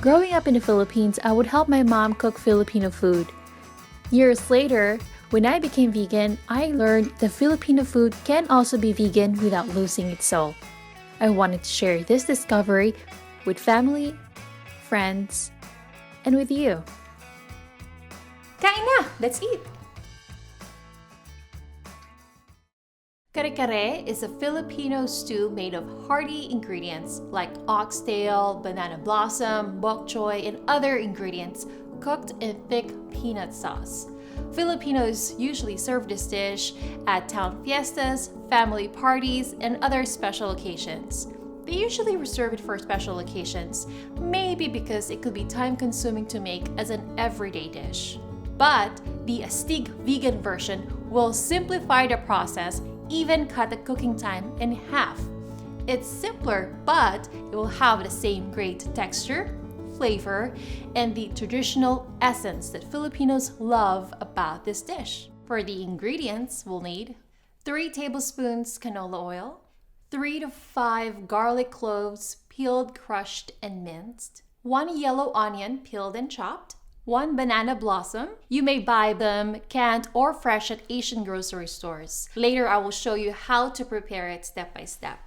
Growing up in the Philippines, I would help my mom cook Filipino food. Years later, when I became vegan, I learned that Filipino food can also be vegan without losing its soul. I wanted to share this discovery with family, friends, and with you. Kain na! Let's eat! Kare Kare is a Filipino stew made of hearty ingredients like oxtail, banana blossom, bok choy, and other ingredients cooked in thick peanut sauce. Filipinos usually serve this dish at town fiestas, family parties, and other special occasions. They usually reserve it for special occasions, maybe because it could be time-consuming to make as an everyday dish. But the AstigVegan version will simplify the process, even cut the cooking time in half. It's simpler, but it will have the same great texture, flavor, and the traditional essence that Filipinos love about this dish. For the ingredients, we'll need 3 tablespoons canola oil, 3 to 5 garlic cloves peeled, crushed, and minced, 1 yellow onion peeled and chopped, 1 banana blossom. You may buy them canned or fresh at Asian grocery stores. Later, I will show you how to prepare it step by step.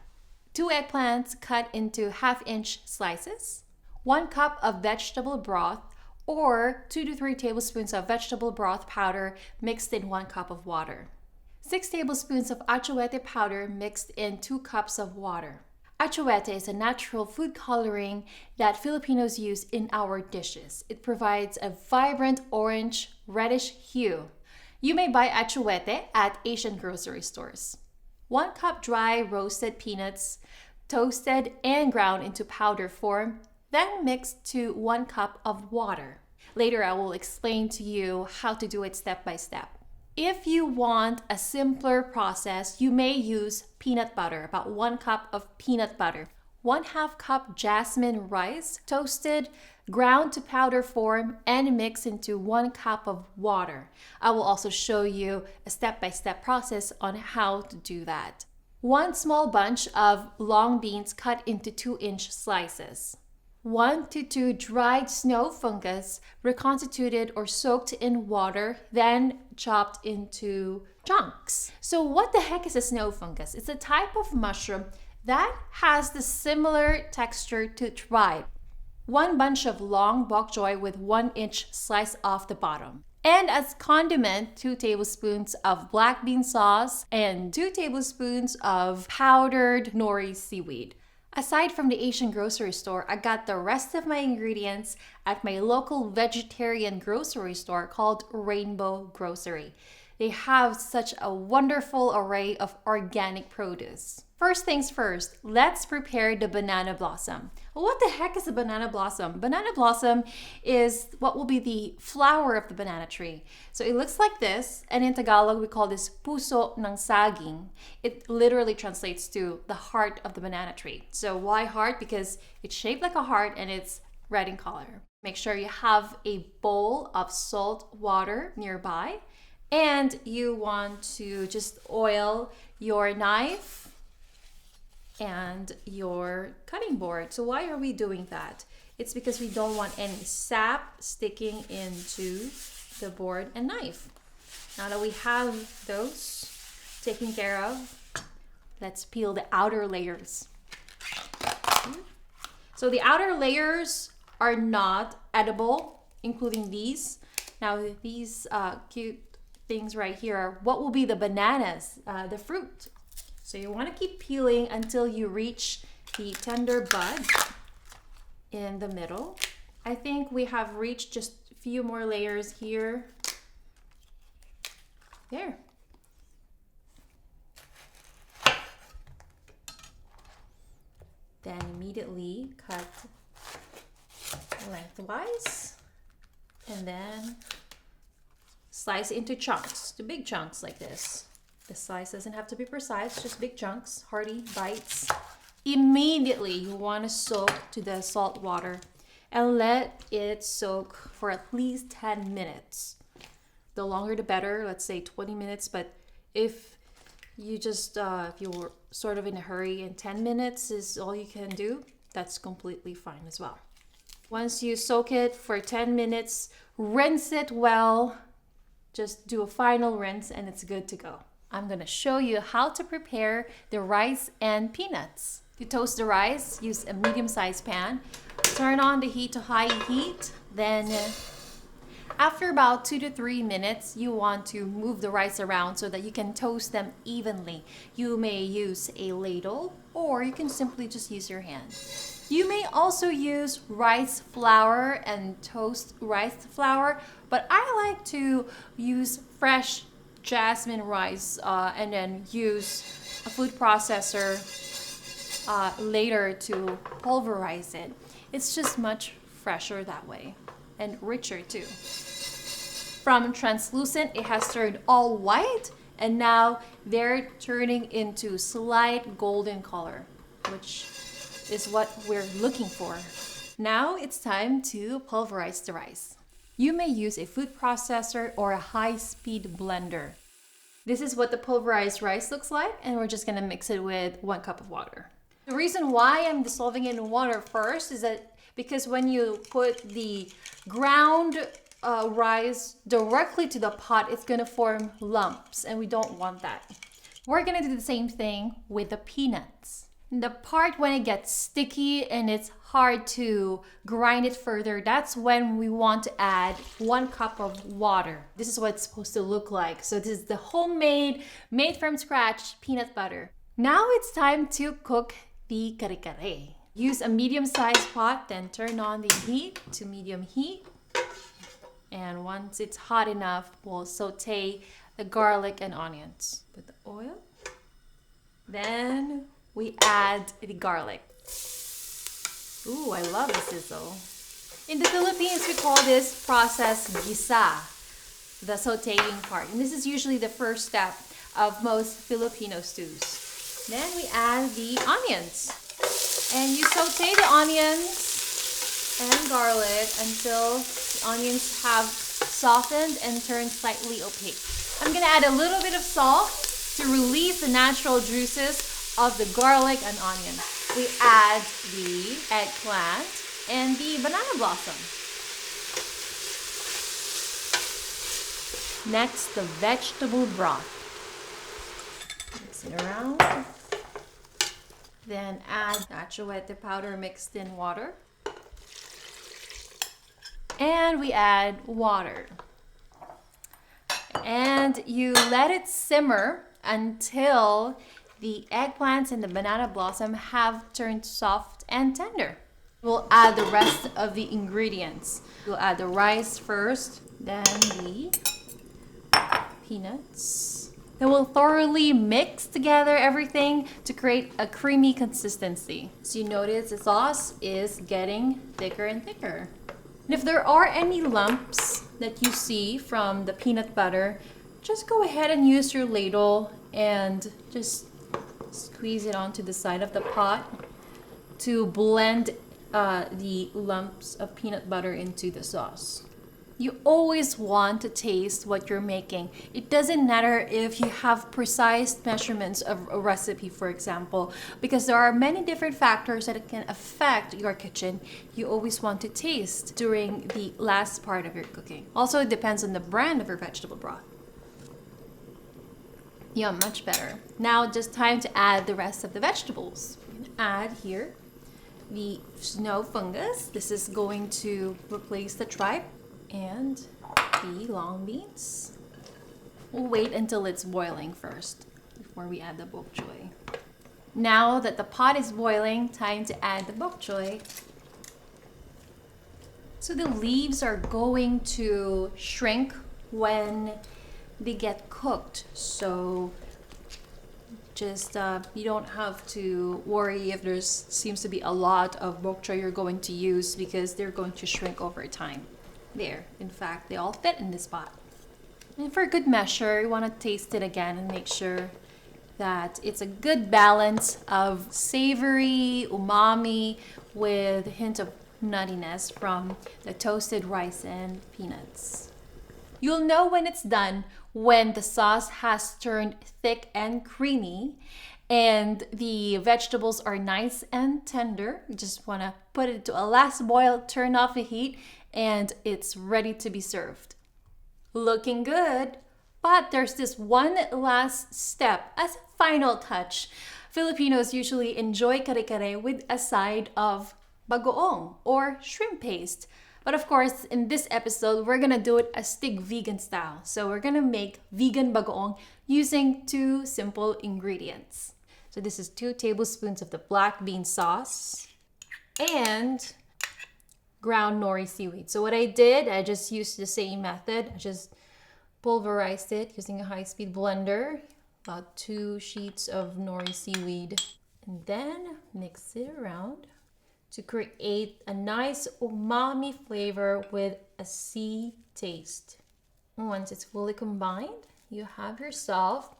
2 eggplants cut into half-inch slices, 1 cup of vegetable broth, or 2 to 3 tablespoons of vegetable broth powder mixed in 1 cup of water. 6 tablespoons of achuete powder mixed in 2 cups of water. Achuete is a natural food coloring that Filipinos use in our dishes. It provides a vibrant orange, reddish hue. You may buy achuete at Asian grocery stores. 1 cup dry roasted peanuts, toasted and ground into powder form, then mixed to 1 cup of water. Later, I will explain to you how to do it step by step. If you want a simpler process, you may use peanut butter, about 1 cup of peanut butter, 1/2 cup jasmine rice, toasted, ground to powder form, and mix into 1 cup of water. I will also show you a step-by-step process on how to do that. 1 small bunch of long beans cut into 2-inch slices. 1 to 2 dried snow fungus reconstituted or soaked in water, then chopped into chunks. So what the heck is a snow fungus? It's a type of mushroom that has the similar texture to tripe. 1 bunch of long bok choy with 1-inch slice off the bottom. And as condiment, 2 tablespoons of black bean sauce and 2 tablespoons of powdered nori seaweed. Aside from the Asian grocery store, I got the rest of my ingredients at my local vegetarian grocery store called Rainbow Grocery. They have such a wonderful array of organic produce. First things first, let's prepare the banana blossom. What the heck is a banana blossom? Banana blossom is what will be the flower of the banana tree. So it looks like this, and in Tagalog we call this puso ng saging. It literally translates to the heart of the banana tree. So why heart? Because it's shaped like a heart and it's red in color. Make sure you have a bowl of salt water nearby, and you want to just oil your knife and your cutting board. So why are we doing that? It's because we don't want any sap sticking into the board and knife. Now that we have those taken care of, let's peel the outer layers. So the outer layers are not edible, including these. Now these cute things right here are what will be the bananas, the fruit. So you want to keep peeling until you reach the tender bud in the middle. I think we have reached just a few more layers here. There. Then immediately cut lengthwise and then slice into chunks, to big chunks like this. The slice doesn't have to be precise, just big chunks, hearty bites. Immediately, you want to soak to the salt water and let it soak for at least 10 minutes. The longer the better, let's say 20 minutes, but if you just, if you're sort of in a hurry and 10 minutes is all you can do, that's completely fine as well. Once you soak it for 10 minutes, rinse it well. Just do a final rinse and it's good to go. I'm gonna show you how to prepare the rice and peanuts. To toast the rice, use a medium-sized pan. Turn on the heat to high heat. Then after about 2 to 3 minutes, you want to move the rice around so that you can toast them evenly. You may use a ladle or you can simply just use your hand. You may also use rice flour and toast rice flour, but I like to use fresh jasmine rice and then use a food processor later to pulverize it. It's just much fresher that way and richer too. From translucent, it has turned all white, and now they're turning into slight golden color, which is what we're looking for. Now it's time to pulverize the rice. You may use a food processor or a high-speed blender. This is what the pulverized rice looks like, and we're just gonna mix it with 1 cup of water. The reason why I'm dissolving it in water first is that because when you put the ground rice directly to the pot, it's gonna form lumps, and we don't want that. We're gonna do the same thing with the peanuts. The part when it gets sticky and it's hard to grind it further, that's when we want to add 1 cup of water. This is what it's supposed to look like. So this is the homemade, made from scratch peanut butter. Now it's time to cook the kare kare. Use a medium-sized pot, then turn on the heat to medium heat. And once it's hot enough, we'll saute the garlic and onions. Put the oil. Then we add the garlic. Ooh, I love the sizzle. In the Philippines, we call this process gisa, the sauteing part. And this is usually the first step of most Filipino stews. Then we add the onions. And you saute the onions and garlic until the onions have softened and turned slightly opaque. I'm gonna add a little bit of salt to release the natural juices of the garlic and onion. We add the eggplant and the banana blossom. Next, the vegetable broth. Mix it around. Then add cacahuete powder mixed in water. And we add water. And you let it simmer until the eggplants and the banana blossom have turned soft and tender. We'll add the rest of the ingredients. We'll add the rice first, then the peanuts. Then we'll thoroughly mix together everything to create a creamy consistency. So you notice the sauce is getting thicker and thicker. And if there are any lumps that you see from the peanut butter, just go ahead and use your ladle and just squeeze it onto the side of the pot to blend the lumps of peanut butter into the sauce. You always want to taste what you're making. It doesn't matter if you have precise measurements of a recipe, for example, because there are many different factors that can affect your kitchen. You always want to taste during the last part of your cooking. Also, it depends on the brand of your vegetable broth. Yeah, much better. Now, just time to add the rest of the vegetables. I'm gonna add here the snow fungus. This is going to replace the tripe. And the long beans. We'll wait until it's boiling first before we add the bok choy. Now that the pot is boiling, time to add the bok choy. So the leaves are going to shrink when they get cooked. So just you don't have to worry if there seems to be a lot of bok choy you're going to use, because they're going to shrink over time. There, in fact, they all fit in this pot. And for good measure, you want to taste it again and make sure that it's a good balance of savory, umami, with a hint of nuttiness from the toasted rice and peanuts. You'll know when it's done when the sauce has turned thick and creamy and the vegetables are nice and tender. You just want to put it to a last boil, turn off the heat, and it's ready to be served. Looking good, but there's this one last step as a final touch. Filipinos usually enjoy kare kare with a side of bagoong or shrimp paste. But of course, in this episode, we're gonna do it AstigVegan style. So we're gonna make vegan bagoong using 2 simple ingredients. So this is 2 tablespoons of the black bean sauce and ground nori seaweed. So what I did, I just used the same method. I just pulverized it using a high-speed blender. About 2 sheets of nori seaweed. And then mix it around to create a nice umami flavor with a sea taste. Once it's fully combined, you have yourself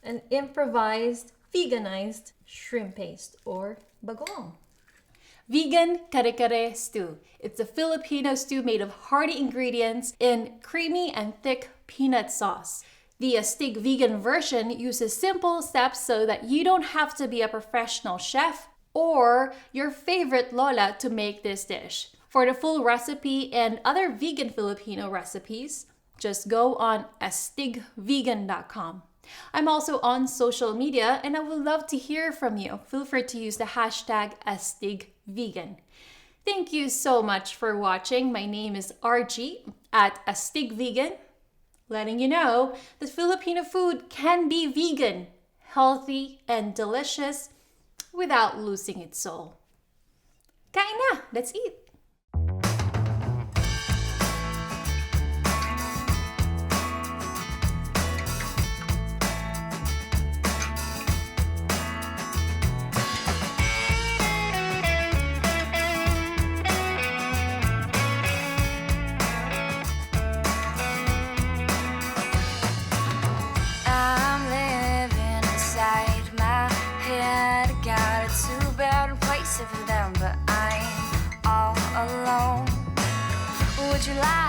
an improvised, veganized shrimp paste or bagoong. Vegan Kare Kare stew. It's a Filipino stew made of hearty ingredients in creamy and thick peanut sauce. The AstigVegan version uses simple steps so that you don't have to be a professional chef or your favorite lola to make this dish. For the full recipe and other vegan Filipino recipes, just go on AstigVegan.com. I'm also on social media and I would love to hear from you. Feel free to use the hashtag AstigVegan. Thank you so much for watching. My name is RG at AstigVegan, letting you know that Filipino food can be vegan, healthy, and delicious without losing its soul. Kain na! Let's eat! For them, but I'm all alone. Would you like